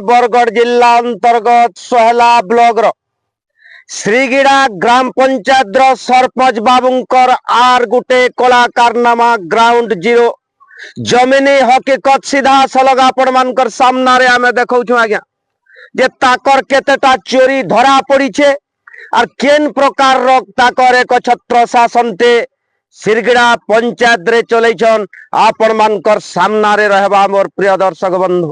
बरगढ़ जिला अंतर्गत सोहला ब्लॉक श्रीगिड़ा ग्राम पंचायत सरपंच बाबूंकर आर गुटे कला कारनामा ग्राउंड जीरो जमीनी हकीकत सीधा सलग आपण मानकर सामना रे आमे देखौछु आज्ञा जे ताकर केतेटा चोरी धरा पड़ी छे और केन प्रकार रो ताकर एक छत्र शासन ते श्रीगिड़ा पंचायत रे चलैछन आपण मानकर सामना रे रहबा मोर प्रिय दर्शक बंधु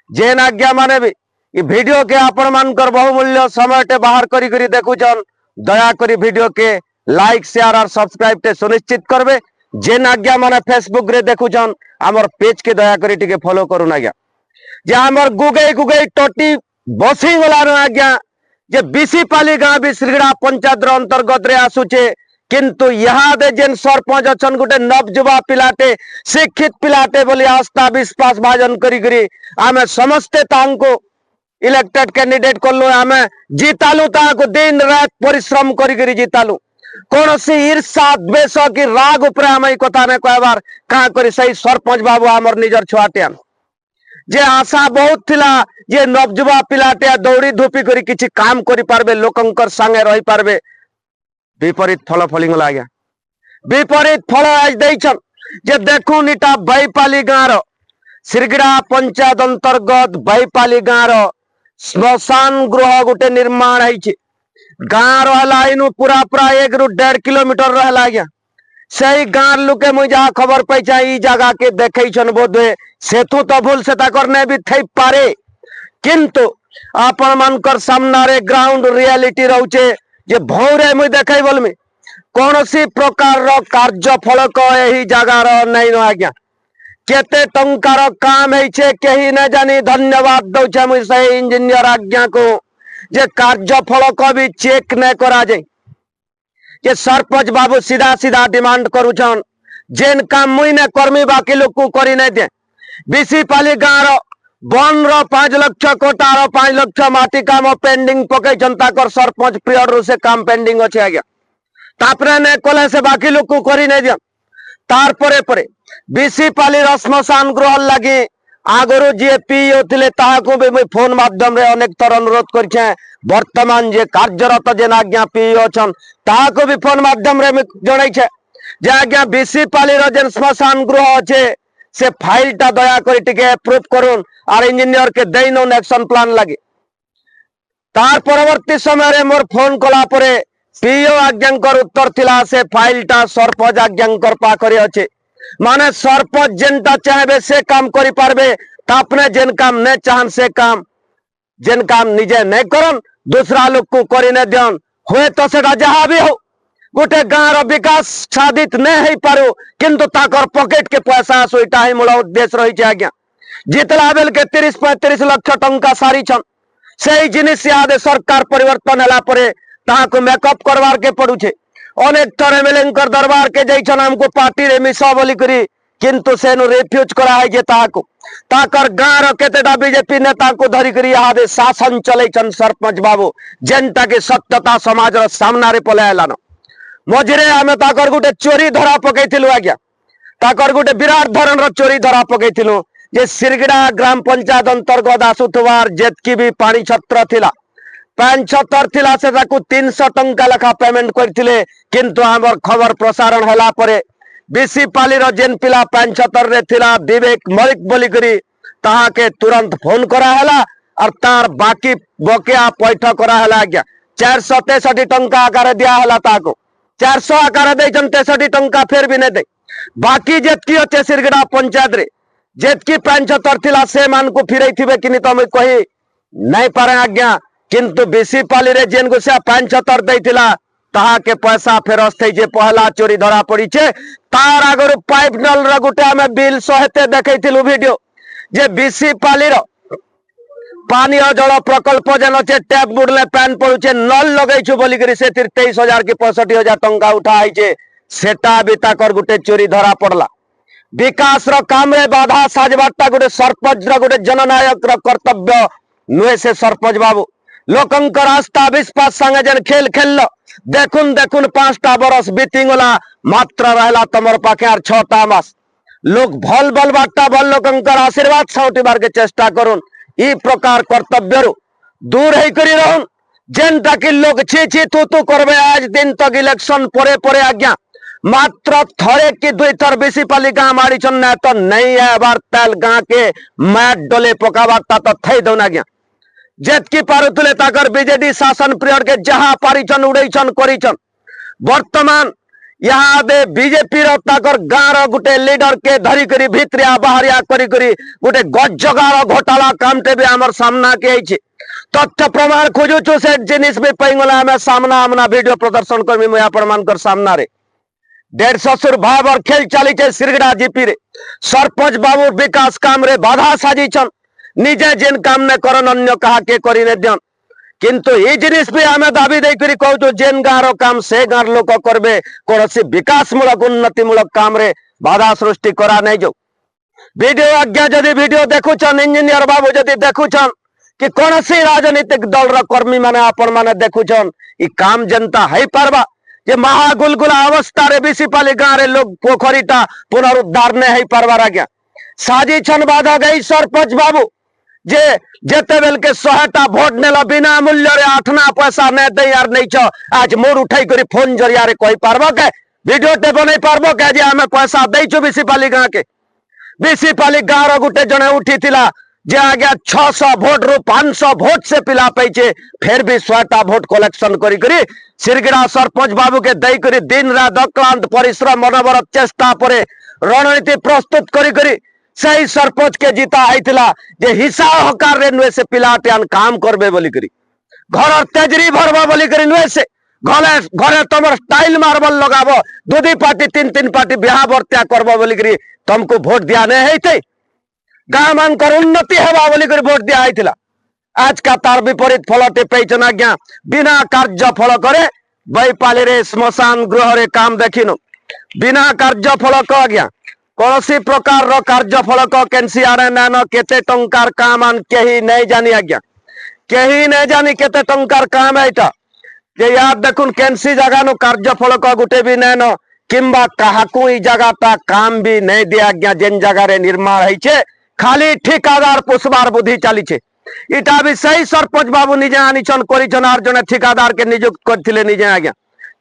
जेन आज्ञा माने भी ये वीडियो के आपण मानकर बहुमूल्य समय टे बाहर करी करी देखुछन दया करी वीडियो के लाइक शेयर और सब्सक्राइब टे सुनिश्चित करबे जेन आज्ञा माने फेसबुक रे देखुछन हमर पेज के दया करी टिके फॉलो करून आज्ञा जे हमर गुगई गुगई टोटी बसी गला आज्ञा जे बिसीपाली गाँ भी श्रीगिड़ा पंचायत रो अंतर्गत रे आसुचे किंतु यहाँ दे जेन सरपंच अछन गुटे नवजुवा पिलाटे शिक्षित पिलाटे बोली आस्था विश्वास भाजन करी करी आमे समस्ते तांको इलेक्टेड कैंडिडेट करलु आमे जीतालु ताको दिन रात परिश्रम करी करी जीतालु कौन सी ईर्षा द्वेष की राग उपरे आमे कथा ने कहबार का करी सही सरपंच बाबू हमर निजर छुआटियान जे आशा बहुत थिला जे नवजुवा पिलाटे दौड़ी धूपी करी किछि काम करि पारबे लोकंकर संगे रही पारबे विपरीत फल फली गला आज्ञा विपरीत फल आज देछन जे देखुन इटा बैपाली गाँव रो श्रीगिड़ा पंचायत अंतर्गत बैपाली गाँव रो श्मशान गृह गुटे निर्माण है गाँव रहा इनु पूरा पूरा 1 ରୁ 1.5 किलोमीटर रहला आज्ञा सही गाँव लुके मुझे जहाँ खबर पैसा ई जगह के देखन बोधे सेतु तो भूल से करने भी थई पारे किंतु आपण मानकर सामना रे ग्राउंड रियलिटी रहउचे जे भौरे मुझे देखई बोलमी कौन सी प्रकार रो कार्य फलक यही जगह रो नहीं न आज्ञा केते टंकार काम है कही न जानी धन्यवाद दौचे मुझे सही इंजीनियर आज्ञा को जे कार्य फलक भी चेक न करा जाए जे सरपंच बाबू सीधा सीधा डिमांड करुछन जेन काम मुई ने कर्मी बाकी लोग को करी नहीं दे बिसीपाली गाँव रो वन रो 5 लाख कोटा रो 5 लाख माटी काम पेंडिंग पकई जनता कर सरपंच पीरियड रो से काम पेंडिंग अछि आज्ञा तापरे ने कोले से बाकी लोग को करी नहीं दिया तार परे परे बिसीपाली रो श्मशान गृह लगी आगरो जे पीओ थिले ताहाको भी मुई फोन माध्यम रे अनेक थर अनुरोध करछे वर्तमान जे कार्यरत जेन आज्ञा पीओ छन ताहाको भी फोन माध्यम रे जणाई छे जे आज्ञा बिसीपाली रो जेन श्मशान गृह अछि से फाइल टा दया करी टिके अप्रूव करूं और इंजीनियर के देनो एक्शन प्लान लगे तार परवर्ती समय रे मोर फोन कला परे पीओ आज्ञांकर उत्तर थिला से फाइल टा सरपंच आज्ञांकर पाखरे अछि माने सरपंच जेनटा चाहबे से काम करि पारबे तापने जेन काम ने चाहन से काम जेन काम निजे नहीं करन दूसरा लोग को करि न दियन होए तो सेटा जहा भी हो गोटे गाँव विकास साधित नहीं हो पारो किंतु ताकर पॉकेट के पैसा सोईटा ही मूल उद्देश्य रही आज्ञा जितला बेल के 30-35 लाख टंका सारी छन सही जिनिस याद सरकार परिवर्तन हला परे ताको मेकअप करवार के पड़ू छे अनेक थर एमएलए दरबार के जाइछन हमको पार्टी रे मिसा बोली करी किंतु सेनु रिफ्यूज करा है जे ताको ताकर गाँव केतेटा बीजेपी नेता को धरी करी याद शासन चलैछन सरपंच बाबू जेनटा के सत्यता समाज रो सामना रे पलायलान मझिरे आमे ताकर गुटे चोरी धरा पकईथिलु आज्ञा ताकर गुटे विराट धरण रो चोरी धरा पकईथिलु जे श्रीगिड़ा ग्राम पंचायत अंतर्गत आसुथवार जेतकी भी पानी छत्र थिला पान छतर थिला से ताकू 300 टंका लेखा पेमेंट करथिले किंतु हमर खबर प्रसारण हला परे बिसीपाली रो जेन पिला पान छतर रे थिला विवेक मलिक बोली करी ताहा के तुरंत फोन करा हला और तार बाकी बकेया पैठ करा हला आज्ञा 463 टंका आकार दिया हला ताको 400 आकार दे 63 टंका फिर भी नहीं दे बाकी जेतकी अच्छे श्रीगिड़ा पंचायत रे जेतकी 75 थिला से मान को फिरई थिबे किनी तो मैं कही नहीं पारे आज्ञा किंतु बिसीपाली रे जेन को से 75 दैथिला ताहा के पैसा फेरस्त थई जे पहला चोरी धरा पड़ी छे तार आगर पाइप नल र गुटे में बिल सहित देखैथिलु वीडियो जे बिसीपाली रो पानी और जल प्रकल्प जेन अच्छे टैप बुड़ले पैन पड़ुचे नल लगेछु बोली करी से 23,000 की 65,000 टंका उठाई छे सेटा भी ताकर गुटे चोरी धरा पड़ला विकास रो काम रे बाधा साजबाटा गुटे सरपंच रो गुटे जननायक रो कर्तव्य नुए से सरपंच बाबू लोकंकर आस्था विश्वास संगे जेन खेल खेललो देखुन देखुन 5टा बरस बीतीगला मात्र रहला तमर पाखे आर 6टा मास लोग भल बल बाटा भल लोकंकर आशीर्वाद साउटिबार के चेष्टा करुन ई प्रकार कर्तव्य दूर होकर रहन जेनटा कि लोग छी छी तू तू करबे आज दिन तक इलेक्शन परे परे आज्ञा मात्र थरे कि दुई थर बेसी पाली गाँ मारी ना तो नहीं है बार तेल गाँ के मैट डोले पकाबार तो थई दौन आज्ञा जेतकी पारुतले ताकर बीजेडी शासन पीरियड के जहाँ पारिछन उड़ैछन करिछन वर्तमान यहाँ दे बीजेपी ताकर गाँव गोटे लीडर के धरी करी भितरिया बाहरिया करी करी गोटे गजगार घोटाला कामटे भी आमर सामना के आइछे तथ्य प्रमाण खोजुछु से जिनिस भी पैगला आमे सामना आमना वीडियो प्रदर्शन करमी मैं आपण मानकर सामना रे 150 भाव और खेल चली सिरगड़ा जीपी रे सरपंच बाबू विकास काम रे बाधा साजिछन निजे जेन काम ने करन अन्य कहा के करी ने दियन किंतु ये जिनिस भी आमे दाबी दे करी कहू जेन गाँव काम से गाँव लोक करबे कोनोसी विकासमूलक उन्नतिमूलक काम रे बाधा सृष्टि करा नहीं जो वीडियो आज्ञा जदि वीडियो देखुछन इंजीनियर बाबू जदि देखुछन कि कोनोसी राजनीतिक दल रा कर्मी माने आपण माने देखुछन ई काम जनता है पारबा जे महागुलगुला अवस्था रे बीसीपाली गाँव रे लोग पोखरीटा पुनरुद्धार ने है पारबार आज्ञा साजी छन बाधा गई सरपंच बाबू जे जेते बेल के 100टा वोट नेला बिना मूल्य रे 8 पैसा ने दे यार नहीं छ आज मोर उठाई करी फोन जरिया रे कहि पारबो के वीडियो टे बनै पारबो के जे हमें पैसा दै छु बीसीपाली गाँव के बीसीपाली गाँव रो गुटे जने उठीथिला जे आगे 600 वोट रो 500 वोट से पिला पैचे फिर भी 100टा वोट कलेक्शन करी करी सिरगिड़ा सरपंच बाबू के दई करी दिन रात अक्लांत परिश्रम मनोबरत चेष्टा परे रणनीति प्रस्तुत करी करी सही सरपंच के जीता आईथिला जे हिसाब हकार रे नुए से पिलाटियान काम करबे बोली करी घर तेजरी भरबा बोली करी नुए से घरे घरे तमर स्टाइल मार्बल लगाबो दुदी पार्टी तीन पार्टी बिहा बर्त्या करबो बोली करी तुमको वोट दिया नहीं हेते गाँ मानकर उन्नति हेबा बोली करी वोट दिया आईथिला आज का तार विपरीत फलटे पैचन आज्ञा बिना कार्य फल करे बैपाली रे श्मशान गृह रे काम देखिनु बिना कार्य फलक आज्ञा कौनसी प्रकार रो कार्य फलक केनसी आरे नान केते टंकार काम आन केही नहीं जानी आज्ञा केही नहीं जानी केते टंकार काम एटा जे याद देखुन केनसी जगह नु कार्य फलक गुटे भी नैन किंबा काहाकू ई जगहटा काम भी नहीं दिया आज्ञा जेन जगह रे निर्माण होइछे खाली ठिकादार पुष्बार बुद्धि चलीछे इटा भी सही सरपंच बाबू निजे आनिछन करिछन आर जने ठिकादार के नियुक्त करथिले निजे आज्ञा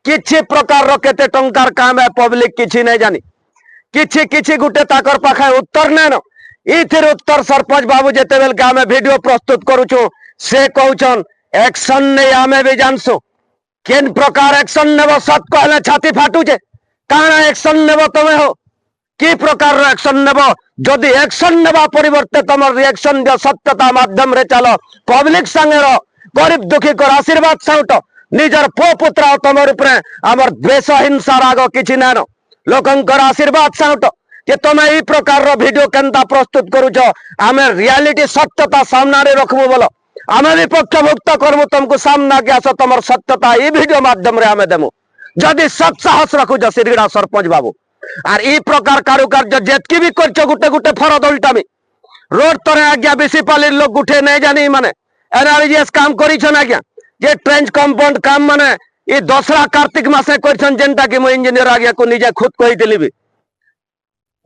किछि प्रकार रो केते टंकार काम है पब्लिक किछि नहीं जानी किछि किछि गुटे ताकर पाखे उत्तर नेन इथिर उत्तर सरपंच बाबू जेते बेल के आमे वीडियो प्रस्तुत करूछु से कहउछन एक्शन नै आमे भी जानसु केन प्रकार एक्शन नेबो सत कहले छाती फाटुचे काना एक्शन नेबो तमे हो कि प्रकार रो एक्शन नेबो जदि एक्शन नेबा परिवर्ते तमर रिएक्शन दियो सत्यता माध्यम रे चलो पब्लिक संगे रो गरीब दुखी को आशीर्वाद साउट निजर पो पुत्र तमर ऊपर हमर द्वेष हिंसा राग किछि नानो लोकंकर आशीर्वाद साउट जे तमे ई प्रकार रो वीडियो केनता प्रस्तुत करूछ आमे रियलिटी सत्यता सामना रे रखबो बोलो आमे विपक्ष भुक्त करबो तुमको सामना के आस तमर सत्यता ई वीडियो माध्यम रे आमे देमु जदि सत साहस रखु ज सिरगिड़ा सरपंच बाबू आर ई प्रकार कारुकार्य जेतकी भी करछ गुटे गुटे फरद उल्टामी रोड तरे आज्ञा बीसीपाली लोग उठे नहीं जानी माने एनालिसिस काम करिछन आज्ञा जे ट्रेंच कंपाउंड काम माने ई दसरा कार्तिक मासे करिछन जेनटा कि मो इंजीनियर आज्ञा को निजे खुद कहितली भी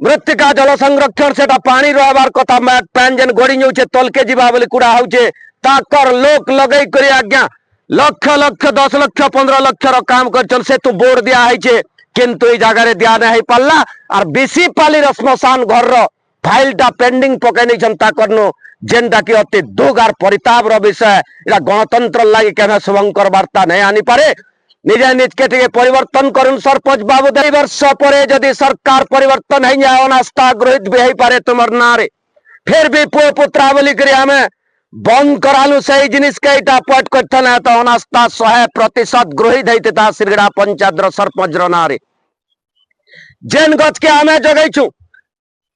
मृत्तिका जल संरक्षण सेटा पानी रहबार कथा मैट पैन जेन गड़ी जाउछे तलके जीवा बोली कुड़ा होउछे ताकर लोक लगई करी आज्ञा लक्ष लक्ष 10 लक्ष 15 लक्ष रो काम करछन से तू बोर्ड दिया आइछे किंतु ई जगह रे दिया नहीं पाल्ला और बीसीपाली रो श्मशान घर रो फाइलटा पेंडिंग पके नै जनता करनो जेनटा कि अति दुख और परिताप रो विषय एरा गणतंत्र लागि केना शुभंकर वार्ता नहीं आनी पारे निजे निज के टिके परिवर्तन करुन सरपंच बाबू 2 वर्ष परे जदि सरकार परिवर्तन है जाए अनास्था गृहित भी है पारे तुमर नारे फिर भी पो पुत्रा बोली करी हमें बंद करालु सही जिनिस के इटा पट करथन है तो अनास्था 100% गृहित है ता सिरगड़ा पंचायत रो सरपंच रो नारे जेन गच के हमें जगै छु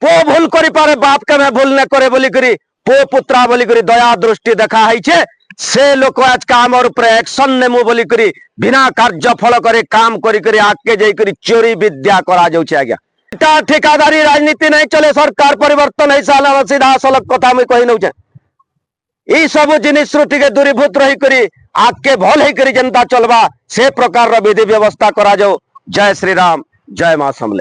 पो भूल करी पारे बाप के मैं भूल न करे बोली करी पो पुत्रा बोली करी दया दृष्टि देखा है छे से लोक आज काम और ऊपर एक्शन नेमु बोली करी बिना कार्य फल करे काम करी करी आके जाई करी चोरी विद्या करा जाउ छे आज्ञा इटा ठेकेदारी राजनीति नहीं चले सरकार परिवर्तन है साला सीधा सलक कथा मैं कहि नउ छे ई सब जिनिस त्रुटि के दूरीभूत रही करी आके भल है करी जनता चलबा से प्रकार रो विधि व्यवस्था करा जाओ जय श्री राम जय मां समले।